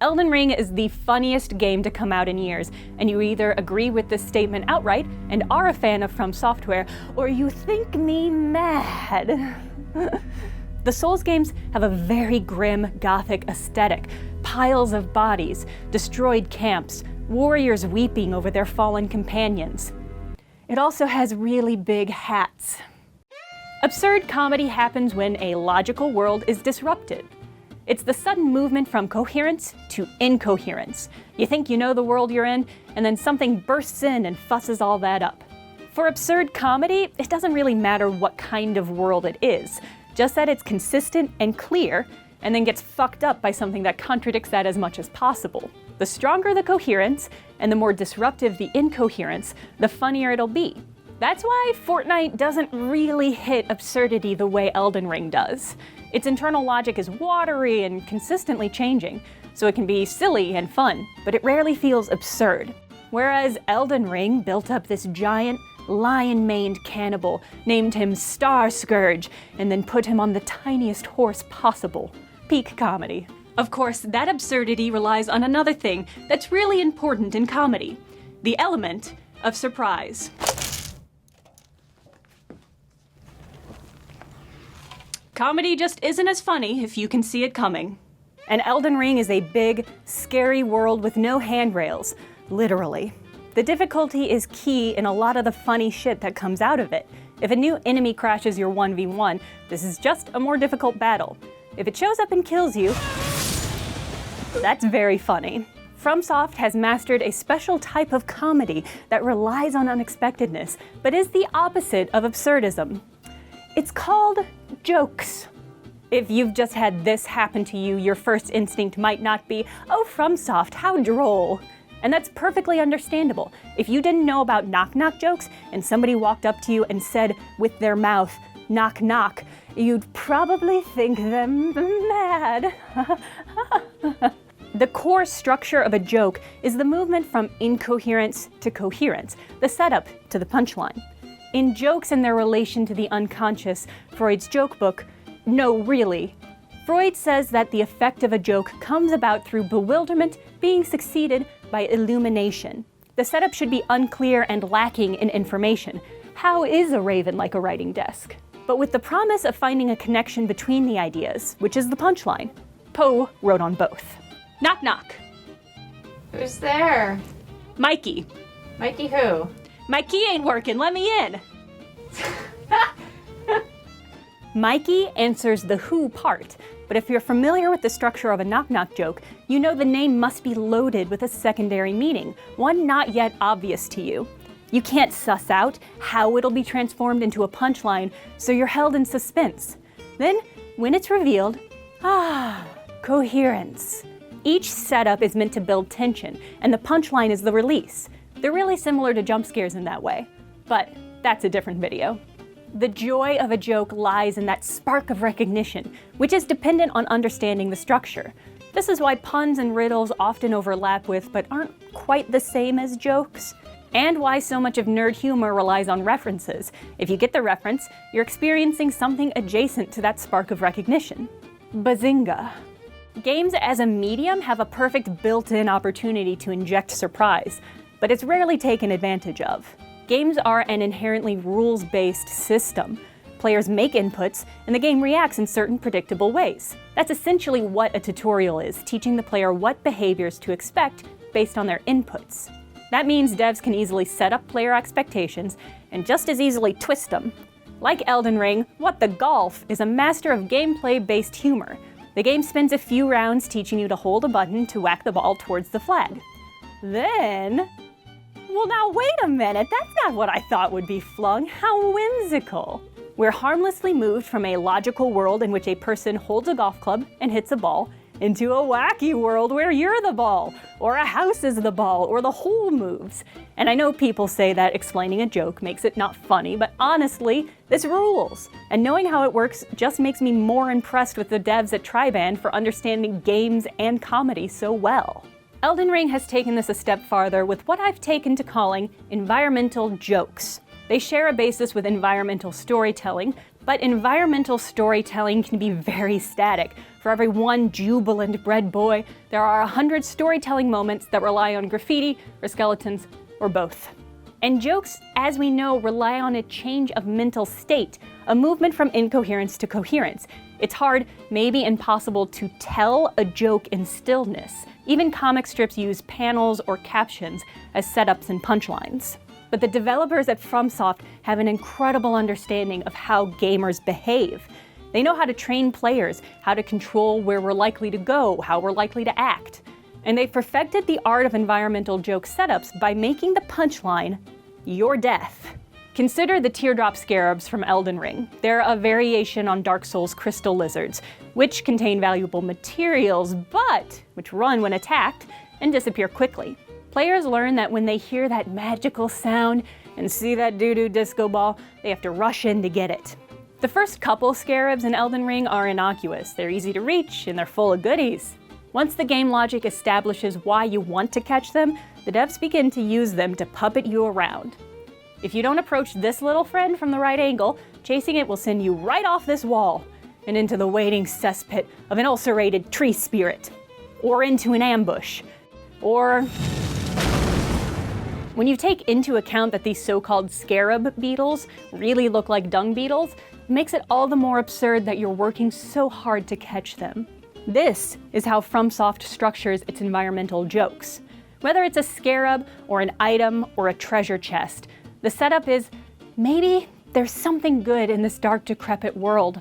Elden Ring is the funniest game to come out in years, and you either agree with this statement outright and are a fan of From Software, or you think me mad. The Souls games have a very grim, gothic aesthetic. Piles of bodies, destroyed camps, warriors weeping over their fallen companions. It also has really big hats. Absurd comedy happens when a logical world is disrupted. It's the sudden movement from coherence to incoherence. You think you know the world you're in, and then something bursts in and fusses all that up. For absurd comedy, it doesn't really matter what kind of world it is, just that it's consistent and clear, and then gets fucked up by something that contradicts that as much as possible. The stronger the coherence, and the more disruptive the incoherence, the funnier it'll be. That's why Fortnite doesn't really hit absurdity the way Elden Ring does. Its internal logic is watery and consistently changing, so it can be silly and fun, but it rarely feels absurd. Whereas Elden Ring built up this giant, lion-maned cannibal, named him Star Scourge, and then put him on the tiniest horse possible. Peak comedy. Of course, that absurdity relies on another thing that's really important in comedy: the element of surprise. Comedy just isn't as funny if you can see it coming. And Elden Ring is a big, scary world with no handrails, literally. The difficulty is key in a lot of the funny shit that comes out of it. If a new enemy crashes your 1v1, this is just a more difficult battle. If it shows up and kills you, that's very funny. FromSoft has mastered a special type of comedy that relies on unexpectedness, but is the opposite of absurdism. It's called jokes. If you've just had this happen to you, your first instinct might not be, "Oh, FromSoft, how droll." And that's perfectly understandable. If you didn't know about knock-knock jokes and somebody walked up to you and said with their mouth, "knock knock," you'd probably think them mad. The core structure of a joke is the movement from incoherence to coherence, the setup to the punchline. In Jokes and Their Relation to the Unconscious, Freud's joke book, No, Really, Freud says that the effect of a joke comes about through bewilderment being succeeded by illumination. The setup should be unclear and lacking in information. How is a raven like a writing desk? But with the promise of finding a connection between the ideas, which is the punchline. Poe wrote on both. Knock knock. Who's there? Mikey. Mikey who? My key ain't working, let me in. Mikey answers the who part, but if you're familiar with the structure of a knock-knock joke, you know the name must be loaded with a secondary meaning, one not yet obvious to you. You can't suss out how it'll be transformed into a punchline, so you're held in suspense. Then, when it's revealed, coherence. Each setup is meant to build tension, and the punchline is the release. They're really similar to jump scares in that way, but that's a different video. The joy of a joke lies in that spark of recognition, which is dependent on understanding the structure. This is why puns and riddles often overlap with, but aren't quite the same as jokes, and why so much of nerd humor relies on references. If you get the reference, you're experiencing something adjacent to that spark of recognition. Bazinga. Games as a medium have a perfect built-in opportunity to inject surprise, but it's rarely taken advantage of. Games are an inherently rules-based system. Players make inputs, and the game reacts in certain predictable ways. That's essentially what a tutorial is, teaching the player what behaviors to expect based on their inputs. That means devs can easily set up player expectations, and just as easily twist them. Like Elden Ring, What the Golf is a master of gameplay-based humor. The game spends a few rounds teaching you to hold a button to whack the ball towards the flag. Then... well, now wait a minute, that's not what I thought would be flung. How whimsical. We're harmlessly moved from a logical world in which a person holds a golf club and hits a ball into a wacky world where you're the ball, or a house is the ball, or the hole moves. And I know people say that explaining a joke makes it not funny, but honestly, this rules. And knowing how it works just makes me more impressed with the devs at Triband for understanding games and comedy so well. Elden Ring has taken this a step farther with what I've taken to calling environmental jokes. They share a basis with environmental storytelling, But environmental storytelling can be very static. For every one jubilant bread boy, there are 100 storytelling moments that rely on graffiti or skeletons or both. And jokes, as we know, rely on a change of mental state, a movement from incoherence to coherence. It's hard, maybe impossible, to tell a joke in stillness. Even comic strips use panels or captions as setups and punchlines. But the developers at FromSoft have an incredible understanding of how gamers behave. They know how to train players, how to control where we're likely to go, how we're likely to act. And they've perfected the art of environmental joke setups by making the punchline your death. Consider the teardrop scarabs from Elden Ring. They're a variation on Dark Souls' crystal lizards, which contain valuable materials, but which run when attacked and disappear quickly. Players learn that when they hear that magical sound and see that doo-doo disco ball, they have to rush in to get it. The first couple scarabs in Elden Ring are innocuous. They're easy to reach and they're full of goodies. Once the game logic establishes why you want to catch them, the devs begin to use them to puppet you around. If you don't approach this little friend from the right angle, chasing it will send you right off this wall and into the waiting cesspit of an ulcerated tree spirit, or into an ambush, or... When you take into account that these so-called scarab beetles really look like dung beetles, it makes it all the more absurd that you're working so hard to catch them. This is how FromSoft structures its environmental jokes. Whether it's a scarab, or an item, or a treasure chest, the setup is, maybe there's something good in this dark, decrepit world.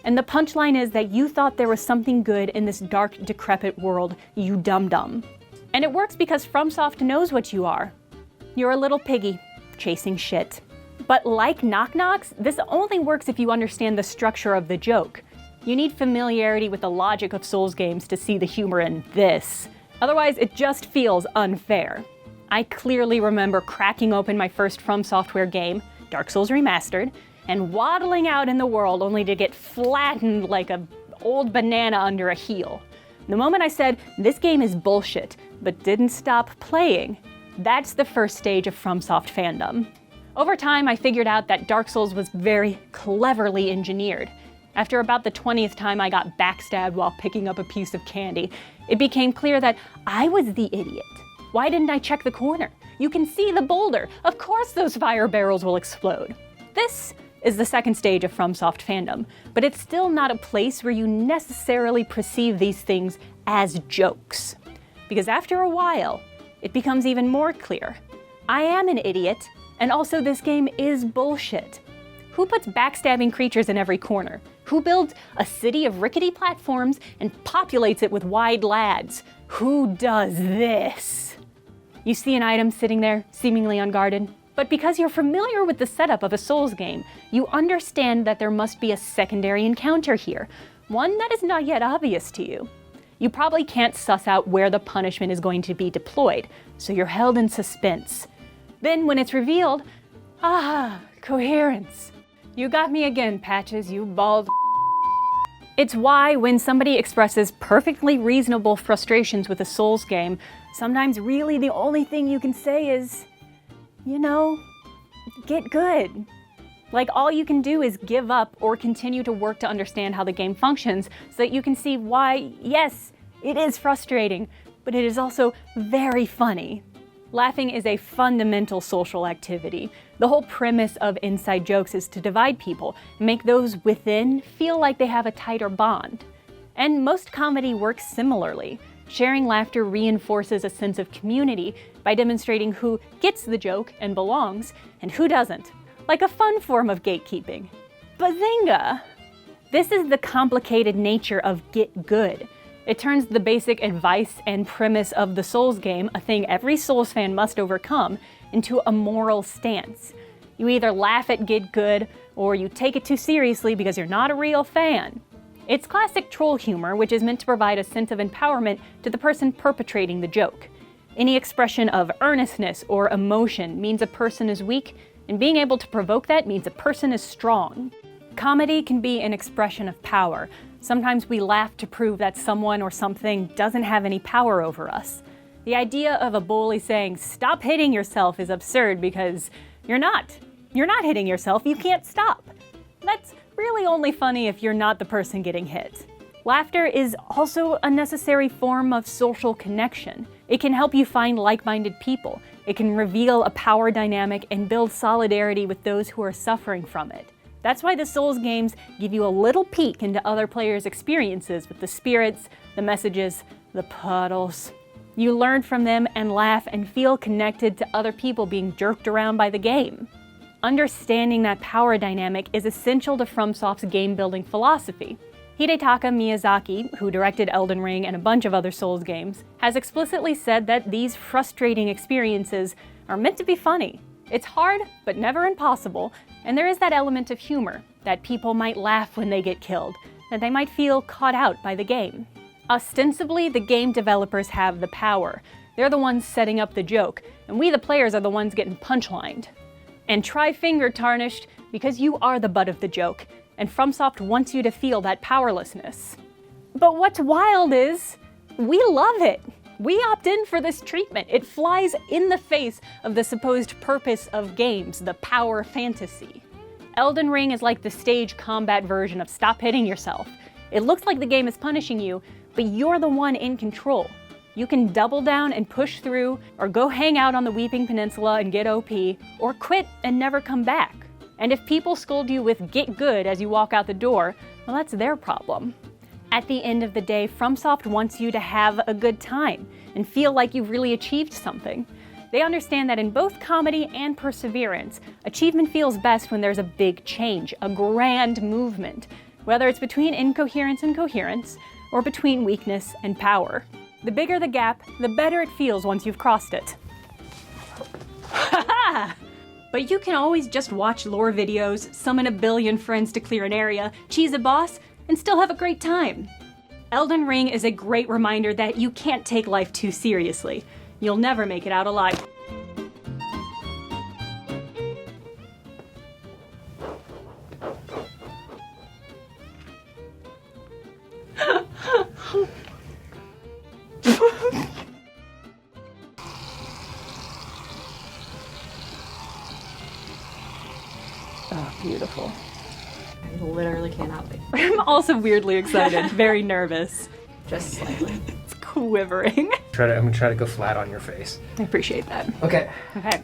And the punchline is that you thought there was something good in this dark, decrepit world, you dum-dum. And it works because FromSoft knows what you are. You're a little piggy, chasing shit. But like Knock Knocks, this only works if you understand the structure of the joke. You need familiarity with the logic of Souls games to see the humor in this. Otherwise, it just feels unfair. I clearly remember cracking open my first From Software game, Dark Souls Remastered, and waddling out in the world only to get flattened like an old banana under a heel. The moment I said, this game is bullshit, but didn't stop playing, that's the first stage of FromSoft fandom. Over time, I figured out that Dark Souls was very cleverly engineered. After about the 20th time I got backstabbed while picking up a piece of candy, it became clear that I was the idiot. Why didn't I check the corner? You can see the boulder. Of course those fire barrels will explode. This is the second stage of FromSoft fandom, but it's still not a place where you necessarily perceive these things as jokes. Because after a while, it becomes even more clear. I am an idiot, and also this game is bullshit. Who puts backstabbing creatures in every corner? Who builds a city of rickety platforms and populates it with wide lads? Who does this? You see an item sitting there, seemingly unguarded, but because you're familiar with the setup of a Souls game, you understand that there must be a secondary encounter here, one that is not yet obvious to you. You probably can't suss out where the punishment is going to be deployed, so you're held in suspense. Then when it's revealed, coherence. You got me again, Patches, you bald. It's why when somebody expresses perfectly reasonable frustrations with a Souls game, sometimes really the only thing you can say is, get good. Like all you can do is give up or continue to work to understand how the game functions so that you can see why, yes, it is frustrating, but it is also very funny. Laughing is a fundamental social activity. The whole premise of inside jokes is to divide people and make those within feel like they have a tighter bond. And most comedy works similarly. Sharing laughter reinforces a sense of community by demonstrating who gets the joke and belongs and who doesn't. Like a fun form of gatekeeping. Bazinga! This is the complicated nature of get good. It turns the basic advice and premise of the Souls game, a thing every Souls fan must overcome, into a moral stance. You either laugh at get good, or you take it too seriously because you're not a real fan. It's classic troll humor, which is meant to provide a sense of empowerment to the person perpetrating the joke. Any expression of earnestness or emotion means a person is weak, and being able to provoke that means a person is strong. Comedy can be an expression of power. Sometimes we laugh to prove that someone or something doesn't have any power over us. The idea of a bully saying, "Stop hitting yourself," is absurd because you're not. You're not hitting yourself, you can't stop. Let's really only funny if you're not the person getting hit. Laughter is also a necessary form of social connection. It can help you find like-minded people. It can reveal a power dynamic and build solidarity with those who are suffering from it. That's why the Souls games give you a little peek into other players' experiences with the spirits, the messages, the puddles. You learn from them and laugh and feel connected to other people being jerked around by the game. Understanding that power dynamic is essential to FromSoft's game-building philosophy. Hidetaka Miyazaki, who directed Elden Ring and a bunch of other Souls games, has explicitly said that these frustrating experiences are meant to be funny. It's hard, but never impossible, and there is that element of humor, that people might laugh when they get killed, that they might feel caught out by the game. Ostensibly, the game developers have the power. They're the ones setting up the joke, and we the players are the ones getting punchlined. And try finger tarnished, because you are the butt of the joke, and FromSoft wants you to feel that powerlessness. But what's wild is, we love it! We opt in for this treatment. It flies in the face of the supposed purpose of games, the power fantasy. Elden Ring is like the stage combat version of Stop Hitting Yourself. It looks like the game is punishing you, but you're the one in control. You can double down and push through, or go hang out on the Weeping Peninsula and get OP, or quit and never come back. And if people scold you with "get good" as you walk out the door, well, that's their problem. At the end of the day, FromSoft wants you to have a good time and feel like you've really achieved something. They understand that in both comedy and perseverance, achievement feels best when there's a big change, a grand movement, whether it's between incoherence and coherence, or between weakness and power. The bigger the gap, the better it feels once you've crossed it. But you can always just watch lore videos, summon a billion friends to clear an area, cheese a boss, and still have a great time. Elden Ring is a great reminder that you can't take life too seriously. You'll never make it out alive. Oh, beautiful. I literally cannot wait. I'm also weirdly excited, very nervous. Just slightly. It's quivering. I'm gonna try to go flat on your face. I appreciate that. Okay. Okay.